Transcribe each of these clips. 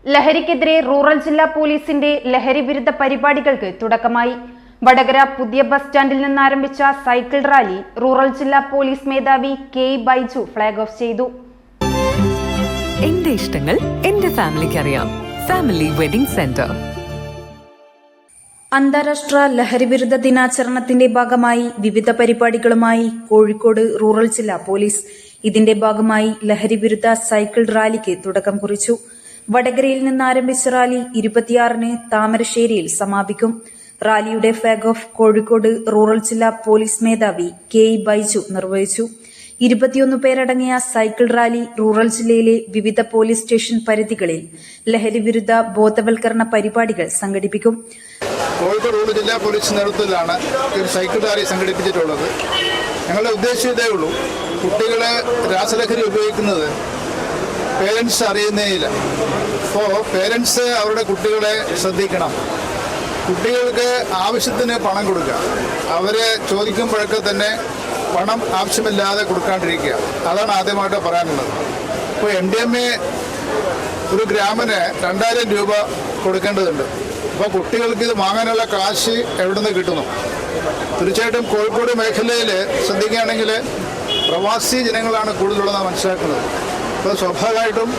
ലഹരിക്കെതിരെ റൂറൽ ജില്ലാ പോലീസിന്റെ ലഹരി വിരുദ്ധ പരിപാടികൾക്ക് തുടക്കമായി. വടകര പുതിയ ബസ് സ്റ്റാൻഡിൽ നിന്ന് ആരംഭിച്ച സൈക്കിൾ റാലി റൂറൽ ജില്ലാ പോലീസ് മേധാവി കെ ബൈജു ഫ്ലാഗ് ഓഫ് ചെയ്തു. എന്റെ ഇഷ്ടങ്ങൾ എന്റെ ഫാമിലിക്ക് അറിയാം. Family wedding centre. അന്താരാഷ്ട്ര ലഹരി വിരുദ്ധ ദിനാചരണത്തിന്റെ ഭാഗമായി വിവിധ പരിപാടികളുമായി കോഴിക്കോട് റൂറൽ ജില്ലാ പോലീസ്. ഇതിന്റെ ഭാഗമായി ലഹരി വിരുദ്ധ സൈക്കിൾ റാലിക്ക് തുടക്കം കുറിച്ചു. വടകരയിൽ നിന്ന് ആരംഭിച്ച റാലി 26-ന് താമരശ്ശേരിയിൽ സമാപിക്കും. റാലിയുടെ ഫ്ളാഗ് ഓഫ് കോഴിക്കോട് റൂറൽ ജില്ലാ പോലീസ് മേധാവി കെ ബൈജു നിർവഹിച്ചു. 21 പേരടങ്ങിയ സൈക്കിൾ റാലി റൂറൽ ജില്ലയിലെ വിവിധ പോലീസ് സ്റ്റേഷൻ പരിധികളിൽ ലഹരി വിരുദ്ധ ബോധവൽക്കരണ പരിപാടികൾ സംഘടിപ്പിക്കും. കോഴിക്കോട് റൂറൽ ജില്ലാ പോലീസ് നേതൃത്വത്തിലാണ് ഒരു സൈക്കിൾ റാലി സംഘടിപ്പിച്ചിട്ടുള്ളത്. ഞങ്ങളുടെ ഉദ്ദേശം ഇതേ ഉള്ളൂ, കുട്ടികളെ രാസലഹരി ഉപയോഗിക്കുന്നത് പേരൻസ് അറിയുന്നേയില്ല. അപ്പോൾ പേരൻസ് അവരുടെ കുട്ടികളെ ശ്രദ്ധിക്കണം. കുട്ടികൾക്ക് ആവശ്യത്തിന് പണം കൊടുക്കുക. അവരെ ചോദിക്കുമ്പോഴൊക്കെ തന്നെ പണം ആവശ്യമില്ലാതെ കൊടുക്കാണ്ടിരിക്കുക. അതാണ് ആദ്യമായിട്ട് പറയാനുള്ളത്. ഇപ്പോൾ MDMA ഒരു ഗ്രാമിന് 2000 രൂപ കൊടുക്കേണ്ടതുണ്ട്. അപ്പോൾ കുട്ടികൾക്ക് ഇത് വാങ്ങാനുള്ള കാശ് എവിടെ നിന്ന് കിട്ടുന്നു? തീർച്ചയായിട്ടും കോഴിക്കോട് മേഖലയിൽ ശ്രദ്ധിക്കുകയാണെങ്കിൽ പ്രവാസി ജനങ്ങളാണ് കൂടുതലുള്ളതെന്ന് മനസ്സിലാക്കുന്നത്. അപ്പോൾ സ്വാഭാവികമായിട്ടും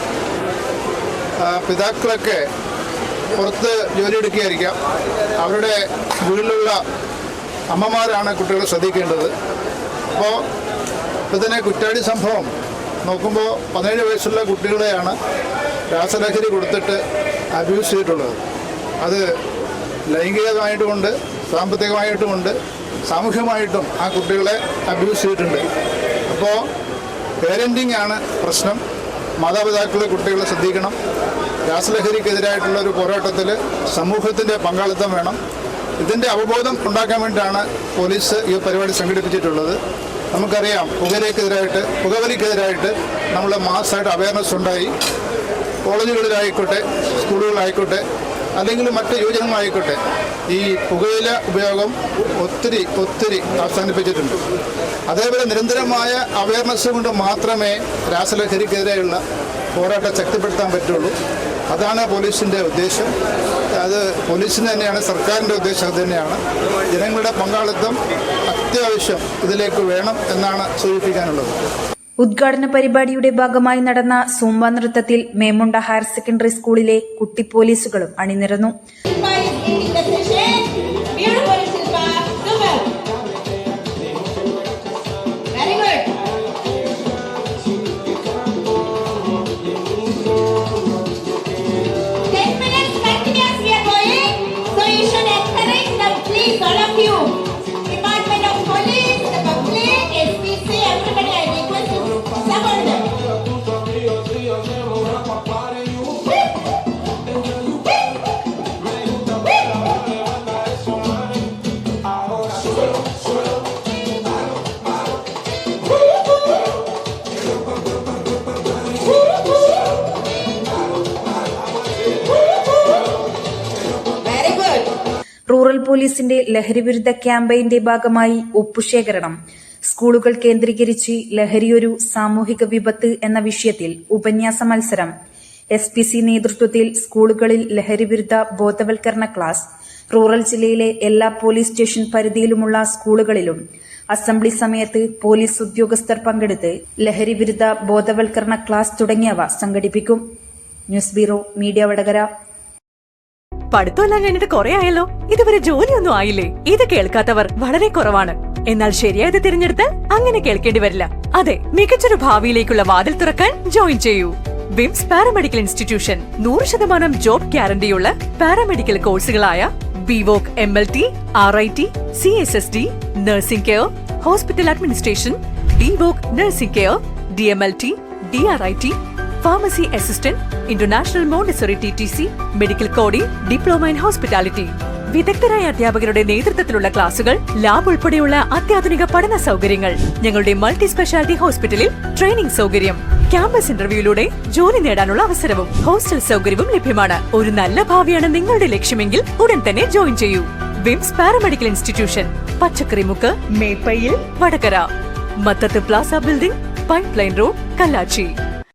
പിതാക്കളൊക്കെ പുറത്ത് ജോലിയെടുക്കുകയായിരിക്കാം. അവരുടെ വീട്ടിലുള്ള അമ്മമാരാണ് കുട്ടികളെ ശ്രദ്ധിക്കേണ്ടത്. അപ്പോൾ ഇപ്പോൾ തന്നെ കുറ്റാടി സംഭവം നോക്കുമ്പോൾ 17 വയസ്സുള്ള കുട്ടികളെയാണ് രാസലഹരി കൊടുത്തിട്ട് അബ്യൂസ് ചെയ്തിട്ടുള്ളത്. അത് ലൈംഗികമായിട്ടുമുണ്ട്, സാമ്പത്തികമായിട്ടുമുണ്ട്, സാമൂഹ്യമായിട്ടും ആ കുട്ടികളെ അബ്യൂസ് ചെയ്തിട്ടുണ്ട്. അപ്പോൾ പേരൻറ്റിംഗ് ആണ് പ്രശ്നം. മാതാപിതാക്കളെ കുട്ടികളെ ശ്രദ്ധിക്കണം. രാസലഹരിക്കെതിരായിട്ടുള്ള ഒരു പോരാട്ടത്തിൽ സമൂഹത്തിൻ്റെ പങ്കാളിത്തം വേണം. ഇതിൻ്റെ അവബോധം ഉണ്ടാക്കാൻ വേണ്ടിയിട്ടാണ് പോലീസ് ഈ പരിപാടി സംഘടിപ്പിച്ചിട്ടുള്ളത്. നമുക്കറിയാം, പുകവലിക്കെതിരായിട്ട് നമ്മൾ മാസ്സായിട്ട് അവയർനെസ് ഉണ്ടായി. കോളേജുകളിലായിക്കോട്ടെ, സ്കൂളുകളിലായിക്കോട്ടെ, അല്ലെങ്കിൽ മറ്റ് യുവജനങ്ങളായിക്കോട്ടെ, ഈ പുകയില ഉപയോഗം ഒത്തിരി അവസാനിപ്പിച്ചിട്ടുണ്ട്. അതേപോലെ നിരന്തരമായ അവയർനെസ് കൊണ്ട് മാത്രമേ രാസലഹരിക്കെതിരെയുള്ള പോരാട്ടം ശക്തിപ്പെടുത്താൻ പറ്റുള്ളൂ. അതാണ് പോലീസിൻ്റെ ഉദ്ദേശം. അത് പോലീസിന് തന്നെയാണ്, സർക്കാരിൻ്റെ ഉദ്ദേശം അത് തന്നെയാണ്. ജനങ്ങളുടെ പങ്കാളിത്തം അത്യാവശ്യം ഇതിലേക്ക് വേണം എന്നാണ് സൂചിപ്പിക്കാനുള്ളത്. ഉദ്ഘാടന പരിപാടിയുടെ ഭാഗമായി നടന്ന സൂംബ നൃത്തത്തിൽ മേമുണ്ട ഹയർ സെക്കൻഡറി സ്കൂളിലെ കുട്ടി പോലീസുകളും അണിനിരന്നു. റൂറൽ പോലീസിന്റെ ലഹരിവിരുദ്ധ ക്യാമ്പയിന്റെ ഭാഗമായി ഒപ്പുശേഖരണം, സ്കൂളുകൾ കേന്ദ്രീകരിച്ച് ലഹരിയൊരു സാമൂഹിക വിപത്ത് എന്ന വിഷയത്തിൽ ഉപന്യാസ മത്സരം, SPC നേതൃത്വത്തിൽ സ്കൂളുകളിൽ ലഹരിവിരുദ്ധ ബോധവൽക്കരണ ക്ലാസ്, റൂറൽ ജില്ലയിലെ എല്ലാ പോലീസ് സ്റ്റേഷൻ പരിധിയിലുമുള്ള സ്കൂളുകളിലും അസംബ്ലി സമയത്ത് പോലീസ് ഉദ്യോഗസ്ഥർ പങ്കെടുത്ത് ലഹരിവിരുദ്ധ ബോധവൽക്കരണ ക്ലാസ് തുടങ്ങിയവ സംഘടിപ്പിക്കും. News bureau, media Vadakara. പഠിത്തമെല്ലാം കഴിഞ്ഞിട്ട് കുറെ ആയല്ലോ, ഇതുവരെ ജോലിയൊന്നും ആയില്ലേ? ഇത് കേൾക്കാത്തവർ വളരെ കുറവാണ്. എന്നാൽ ശരിയായത് തിരഞ്ഞെടുത്ത് അങ്ങനെ കേൾക്കേണ്ടി വരില്ല. അതെ, മികച്ചൊരു ഭാവിയിലേക്കുള്ള വാതിൽ തുറക്കാൻ ജോയിൻ ചെയ്യൂ. വിംസ് പാരാമെഡിക്കൽ ഇൻസ്റ്റിറ്റ്യൂഷൻ 100% ജോബ് ഗ്യാരണ്ടിയുള്ള പാരാമെഡിക്കൽ കോഴ്സുകളായ BVOC, MLT, RIT, CSSD, nursing care, hospital administration, DVOC nursing care, DMLT, DRIT, pharmacy assistant, international montessori TTC, medical coding, diploma in hospitality. വിദഗ്ധരായ അധ്യാപകരുടെ നേതൃത്വത്തിലുള്ള ക്ലാസുകൾ, ലാബ് ഉൾപ്പെടെയുള്ള അത്യാധുനിക പഠന സൗകര്യങ്ങൾ. ഞങ്ങളുടെ മൾട്ടി സ്പെഷ്യാലിറ്റി ഹോസ്പിറ്റലിൽ ട്രെയിനിംഗ് സൗകര്യം, ക്യാമ്പസ് ഇന്റർവ്യൂയിലൂടെ ജോലി നേടാനുള്ള അവസരവും ഹോസ്റ്റൽ സൗകര്യവും ലഭ്യമാണ്. ഒരു നല്ല ഭാവിയാണ് നിങ്ങളുടെ ലക്ഷ്യമെങ്കിൽ ഉടൻ തന്നെ ജോയിൻ ചെയ്യൂ. Vims paramedical institution, Pachakkarimukku, Meppayil, Vadakara. Mathath plaza building, pipe line road, Kallachi.